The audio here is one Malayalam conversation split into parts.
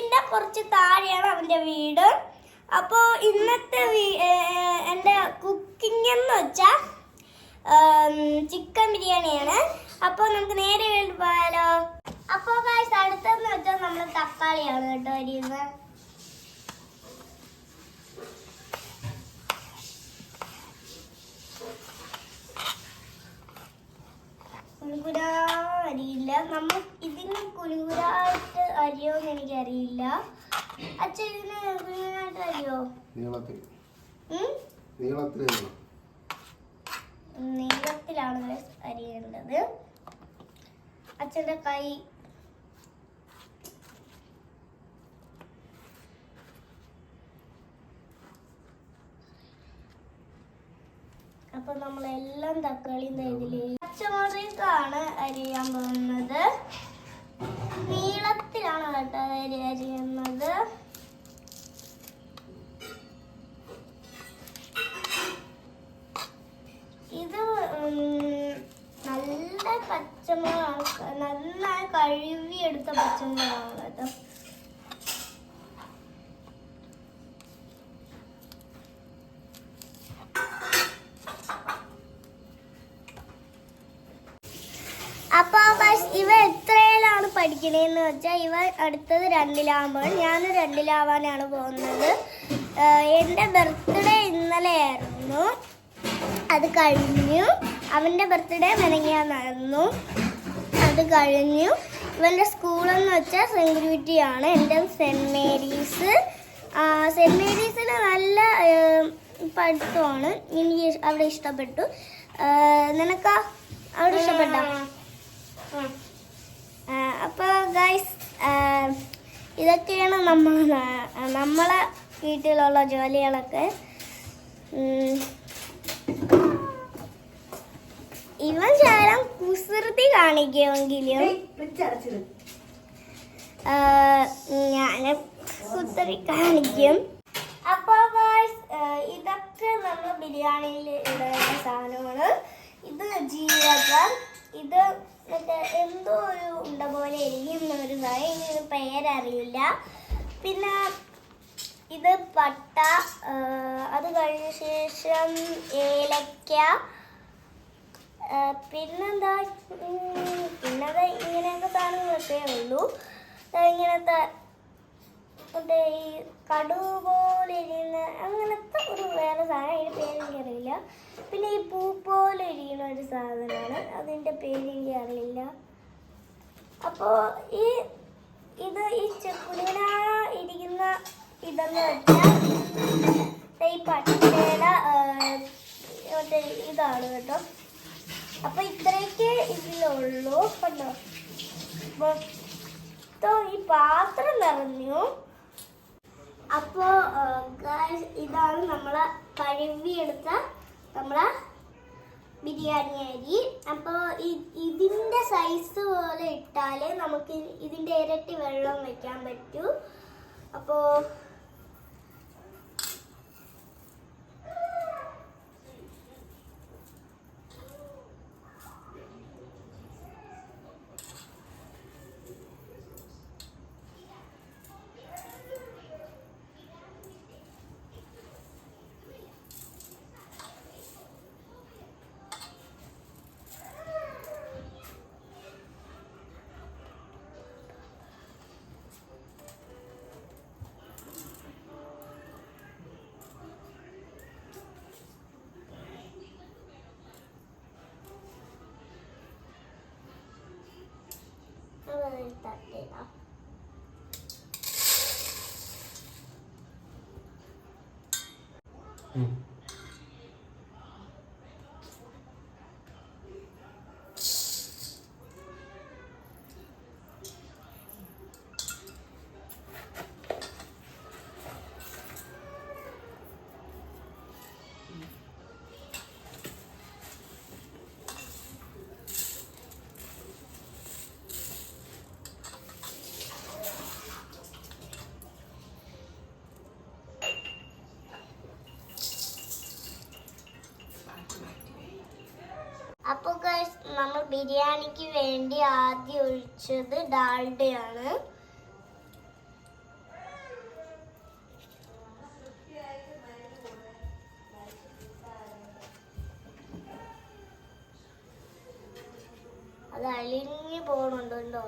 ഇതിന്റെ കുറച്ച് താഴെയാണ് അവന്റെ വീട്. അപ്പോ ഇന്നത്തെ എൻ്റെ കുക്കിംഗ് എന്ന് വെച്ചാൽ ചിക്കൻ ബിരിയാണിയാണ്. അപ്പോൾ നമുക്ക് നേരെ പോയാലോ. അപ്പോൾ ഗൈസ് അടുത്തെന്ന് വെച്ചാൽ നമ്മൾ തക്കാളിയാണ് കേട്ടോ അരിയുന്നത്. കുരുകുരാ അരിയില്ല, നമ്മൾ ഇതിന് കുരുകുരായിട്ട് അരിയോന്ന് എനിക്കറിയില്ല. അച്ഛൻ ഇതിന് കുരുകുരായിട്ട് അരിയോ? നീളത്തിലാണ് അരിയേണ്ടത്. അച്ഛൻ്റെ കൈ അപ്പൊ നമ്മളെല്ലാം തക്കാളിയും ഇതില് പച്ചമുളകാണ് അരിയാൻ പോകുന്നത്. നീളത്തിലാണ് കേട്ടോ അരിയുന്നത്. ഇത് നല്ല പച്ചമുളകാണ്, നന്നായി കഴുകിയെടുത്ത പച്ചമുളകാണ് കേട്ടോ. അപ്പൊ ഇവ എത്രയിലാണ് പഠിക്കണേന്ന് വെച്ചാൽ ഇവ അടുത്തത് 2-ലാകുമ്പോൾ ഞാൻ 2-ലാവാനാണ് പോകുന്നത്. എൻ്റെ ബർത്ത്ഡേ ഇന്നലെ ആയിരുന്നു, അത് കഴിഞ്ഞു. അവൻ്റെ ബർത്ത്ഡേ മെനങ്ങാന്നായിരുന്നു, അത് കഴിഞ്ഞു. ഇവൻ്റെ സ്കൂളെന്ന് വെച്ചാൽ സെൻഗ്രിറ്റിയാണ്. എൻ്റെ സെൻറ്റ് മേരീസ്. സെൻറ്റ് മേരീസിൽ നല്ല പഠിത്തമാണ്, എനിക്ക് അവിടെ ഇഷ്ടപ്പെട്ടു. നിനക്കാ അവിടെ ഇഷ്ടപ്പെട്ടോ? അപ്പോൾ ഗൈസ് ഇതൊക്കെയാണ് നമ്മളെ വീട്ടിലുള്ള ജോലികളൊക്കെ. ഇവൻ ശകലം കുസൃതി കാണിക്കുമെങ്കിലും ഞാൻ കുസൃതി കാണിക്കും. അപ്പോൾ ഗൈസ് ഇതൊക്കെ നമ്മൾ ബിരിയാണിയിൽ ഇടുന്ന സാധനമാണ്. ഇത് ജീരകം, ഇത് മറ്റേ എന്തോ ഒരു ഉണ്ട പോലെ എരിയുന്ന ഒരു സാധനം, ഇതിന് പേരറിയില്ല. പിന്നെ ഇത് പട്ട, അത് കഴിഞ്ഞ ശേഷം ഏലക്ക, പിന്നെന്താ പിന്നത് ഇങ്ങനെയൊക്കെ സാധനങ്ങളൊക്കെ ഉള്ളൂ. ഇങ്ങനത്തെ മറ്റേ ഈ കടുക് പോലെ ഇരിക്കുന്ന അങ്ങനത്തെ ഒരു വേറെ സാധനം, അതിൻ്റെ പേരെനിക്കറിയില്ല. പിന്നെ ഈ പൂ പോലെ ഇരിക്കുന്ന ഒരു സാധനമാണ്, അതിൻ്റെ പേരെനിക്ക് അറിയില്ല. അപ്പോൾ ഇത് ഈ കുരുവിന ഇരിക്കുന്ന ഇതെന്ന് വെച്ചാൽ ഈ പട്ടയുടെ മറ്റേ ഇതാണ് കേട്ടോ. അപ്പോൾ ഇത്രയൊക്കെ ഇതിലുള്ളൂ കേട്ടോ. മൊത്തം ഈ പാത്രം നിറഞ്ഞു. അപ്പോൾ ഇതാണ് നമ്മളെ കഴുകിയെടുത്ത നമ്മളെ ബിരിയാണി അരി. അപ്പോൾ ഇതിൻ്റെ സൈസ് പോലെ ഇട്ടാലേ നമുക്ക് ഇതിൻ്റെ ഇരട്ടി വെള്ളം വെക്കാൻ പറ്റൂ. അപ്പോൾ തട്ടിടാം. അപ്പോൾ ഗൈസ് നമ്മൾ ബിരിയാണിക്ക് വേണ്ടി ആദ്യം ഒഴിച്ചത് ഡാൽഡയാണ്. പോകുന്നുണ്ട് കേട്ടോ.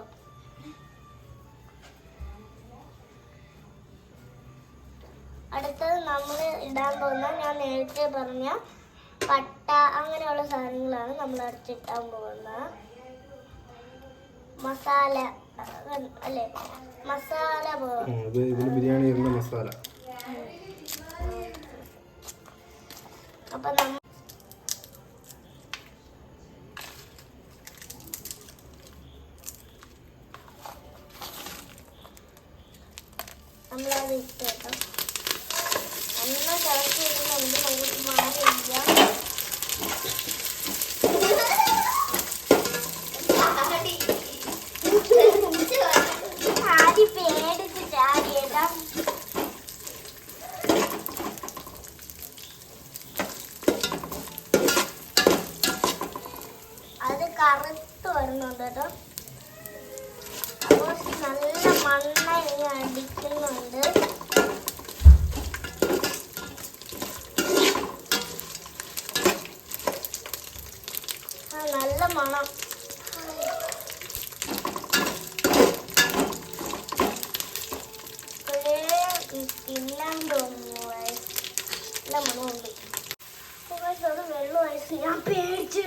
അടുത്തത് നമ്മൾ ഇടാൻ പോകുന്ന ഞാൻ നേരത്തെ പറഞ്ഞ പട്ട അങ്ങനെയുള്ള സാധനങ്ങളാണ് നമ്മൾ അടച്ചിട്ടാൻ പോകുന്നത്. മസാല അല്ലേ, മസാല ബിരിയാണി മസാല. അപ്പൊ നമ്മളത് ഇട്ട് കേട്ടോ. നല്ല തിളച്ച് കഴിയുമ്പോൾ നമുക്ക് മാറി ഇരിക്കാം. ആദ്യം പേടിച്ച് ചാടിയേട്ടാ. അത് കറുത്ത് വരുന്നുണ്ട് കേട്ടോ. അപ്പോൾ നല്ല മണ്ണ ഇങ്ങനെ അടിക്കുന്നുണ്ട്. നല്ല മണം. തിന്നാൻ തോന്നുന്നു. നല്ല മണമുണ്ട്. അത് വെള്ളം ഒഴിച്ച് ഞാൻ പേടിച്ച്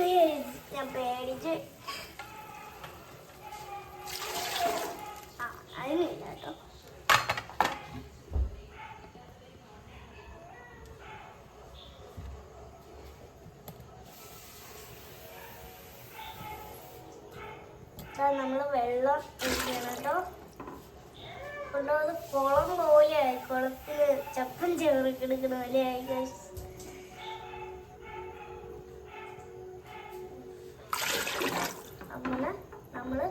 അതിനില്ല കേട്ടോ. നമ്മൾ വെള്ളം ഒഴിക്കണം കേട്ടോ. കൊണ്ടോ അത് കുളം പോലെയായി, കുളത്തിൽ ചപ്പൻ ചേർക്കെടുക്കണ പോലെയായി. അങ്ങനെ നമ്മള്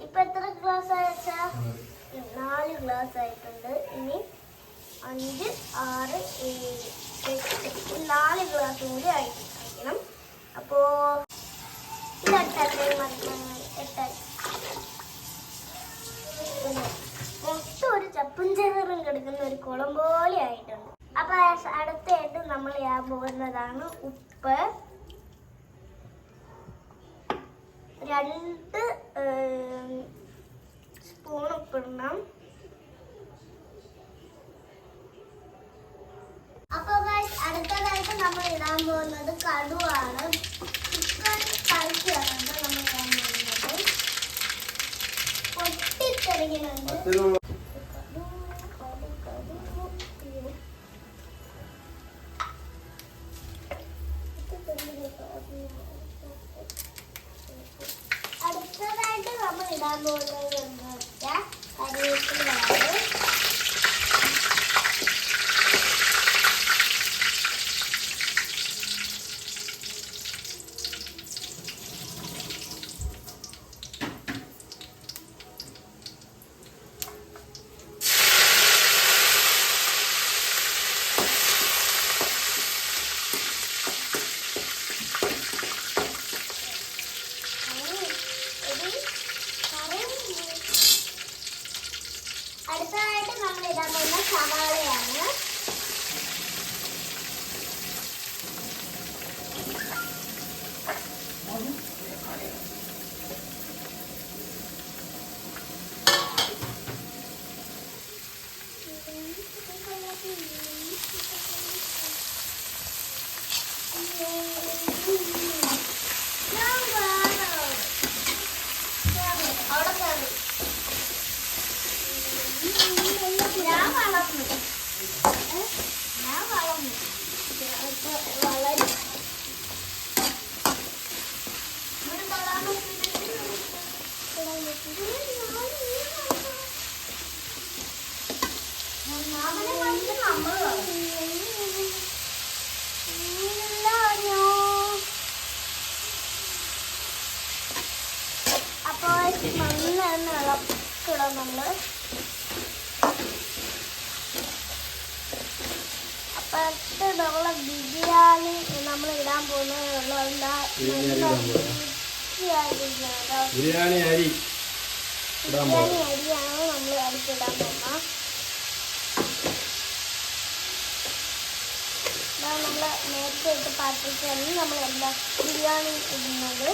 ഇപ്പൊ എത്ര ഗ്ലാസ് ആയിച്ചാ? 4 ഗ്ലാസ് ആയിട്ടുണ്ട്. ഇനി 5, 6, 7, 8 4 ഗ്ലാസ് കൂടി ആയിരിക്കണം. അപ്പോ മൊത്തം ഒരു ചപ്പും ചേറും കിടക്കുന്ന ഒരു കുളം പോലെ ആയിട്ടുണ്ട്. അപ്പൊ അടുത്തായിട്ട് നമ്മൾ ചെയ്യാൻ പോകുന്നതാണ് ഉപ്പ്. 2 സ്പൂൺ ഉപ്പിടണം. അപ്പൊ അടുത്തതായിട്ട് നമ്മൾ ഇടാൻ പോകുന്നത് കടുവാണ്. ചിക്കൻ കഴിച്ചാണ് നമ്മൾ ഇടാൻ പോകുന്നത്. പൊട്ടിത്തെറിക്കുന്നുണ്ട്. അടുത്തതായിട്ട് നമ്മൾ ഇടാൻ പോകുന്നത് എന്ന് വെച്ചാൽ കറിവേപ്പിലയാണ്. അടുത്തതായിട്ട് നമ്മൾ ഇടാൻ പോകുന്ന സവാളയാണ്. അപ്പോൾ മണ്ണെണ്ണ ഇളക്കിടാം നമ്മൾ. അപ്പോഴത്തെ നമ്മളെ ബിരിയാണി നമ്മൾ ഇടാൻ പോകുന്നതുള്ള ബിരിയാണി അരിയാണ് നമ്മൾ അരിക്കിടാൻ പോകുന്നത്. നമ്മൾ നേരത്തെ ഇട്ട് പാത്രത്തിലാണ് നമ്മൾ എല്ലാ ബിരിയാണി ഇടുന്നത്.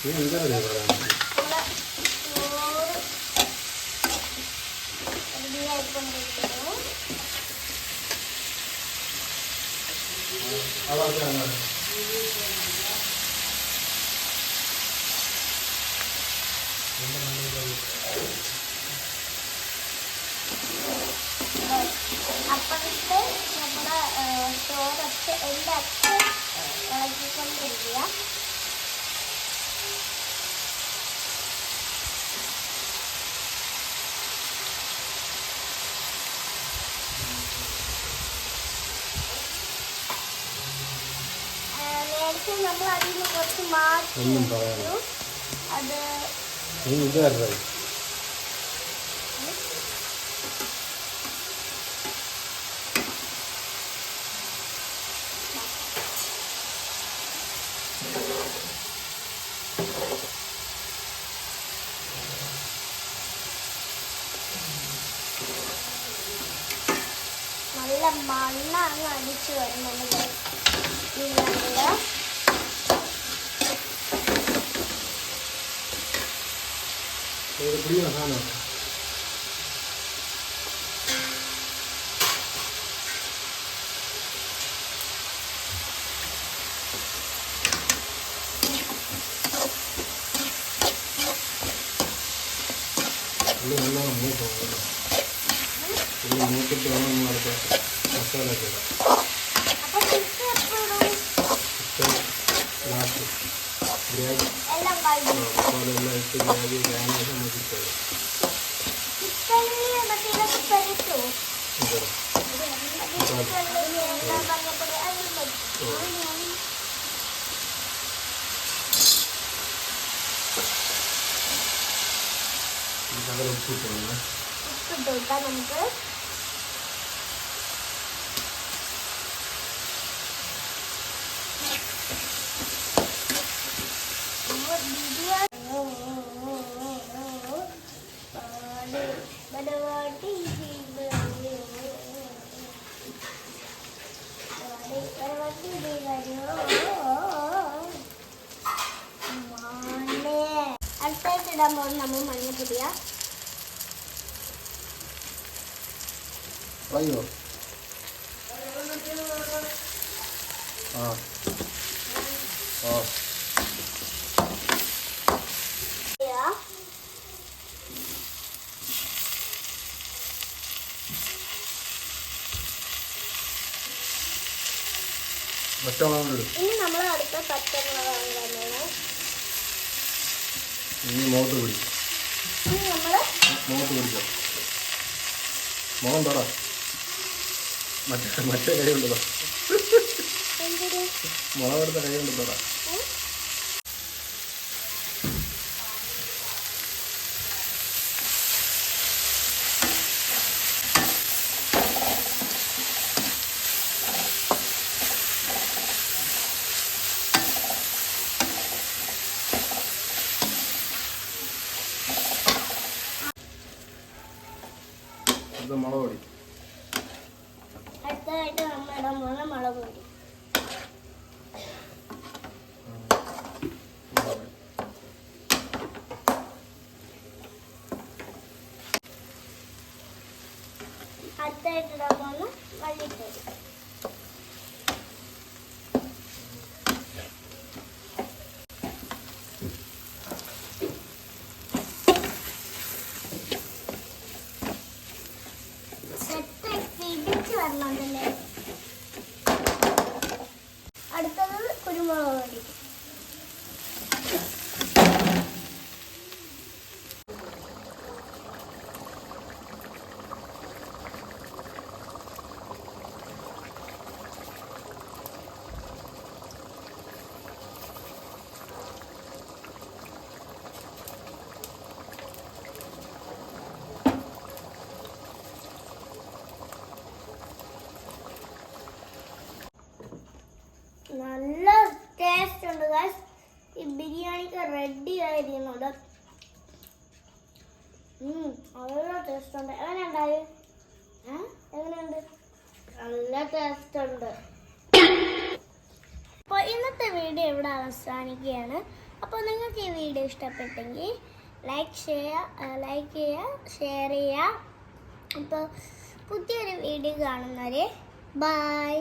നീ എന്താ പറയാ നമ്മുടെ ചോറ് റെഡിയായിക്കൊണ്ടിരിക്കുന്നു. അപ്പോഴത്തെ നമ്മുടെ ചോറൊക്കെ എൻ്റെ അച്ഛൻ ഇളക്കിക്കൊണ്ടിരിക്കുക. നേരത്തെ നമ്മൾ അതിൽ നിന്ന് കുറച്ച് മാറ്റി ഒന്നും പറയാനില്ല. അത് നീ ഇത് തരേ നല്ല മണ്ണ അങ്ങ് അടിച്ചു വരുന്നുണ്ട് ബിരിയാണിയുടെ. പിടിക്കുന്ന സാധനം ഉള്ളി നല്ലോണം മൂക്കണം കേട്ടോ. ഉള്ളി മൂത്തിട്ട് വേണം നമ്മൾ അടുത്ത മസാല ഒക്കെ ഇടാം. അപ്പൊ ചിക്കൻ എപ്പോഴും ചിക്കൻ ലാസ്റ്റ് ഗ്രേവി എല്ലാം കഴിഞ്ഞു. മസാല എല്ലാം ഇട്ട് ഗ്രേവി കഴിഞ്ഞ നമ്മൾ ചിക്കൻ ചിക്കനിൽ മറ്റേ ഇതൊക്കെ പെരുത്തു. ഇടാം. ചിക്കനിൽ എല്ലാം പറഞ്ഞപ്പോൾ അതിൽ മതി. ശകലം ഉപ്പിട്ട് വേണം. ഉപ്പിട്ട് കൊടുക്കാം നമുക്ക്. അടുത്തായിട്ട് ഇടാൻ പോകുന്നത് നമ്മൾ മഞ്ഞപ്പൊടിയാ. അയ്യോ ആ ഓ പച്ചമുളക് ഇടും. ഇനി നമ്മൾ അടുത്ത പച്ചമുളകാണ് തന്നെ. ഇനി മുഖത്ത് പിടി. ഇനി നമ്മൾ മുഖത്ത് പിടിച്ചോ. മുഖം തൊട. മറ്റേ കൈ കൊണ്ട് തൊട. എന്തൊരു മുളകെടുത്ത കൈ കൊണ്ട് തൊട. ഇത് മുളക് പൊടി. അടുത്തതായിട്ട് നമ്മൾ ഇടാൻ പോകുന്ന മുളക് പൊടി. അടുത്തായിട്ട് ഇടാൻ പോകുന്ന മല്ലിപ്പൊടി. അടുത്തത് കുരുമുളക് പൊടി. നല്ല ടേസ്റ്റ് ഉണ്ട് ഗൈസ്. ഈ ബിരിയാണിക്ക് റെഡി ആയിരിക്കുന്നുണ്ട്. നല്ല ടേസ്റ്റ് ഉണ്ട്. എങ്ങനെയുണ്ടായി? എങ്ങനെയുണ്ട്? നല്ല ടേസ്റ്റ് ഉണ്ട്. അപ്പോൾ ഇന്നത്തെ വീഡിയോ ഇവിടെ അവസാനിക്കുകയാണ്. അപ്പോൾ നിങ്ങൾക്ക് ഈ വീഡിയോ ഇഷ്ടപ്പെട്ടെങ്കിൽ ലൈക്ക് ചെയ്യുക, ഷെയർ ചെയ്യുക. അപ്പോൾ പുതിയൊരു വീഡിയോ കാണുന്നവരെ ബൈ.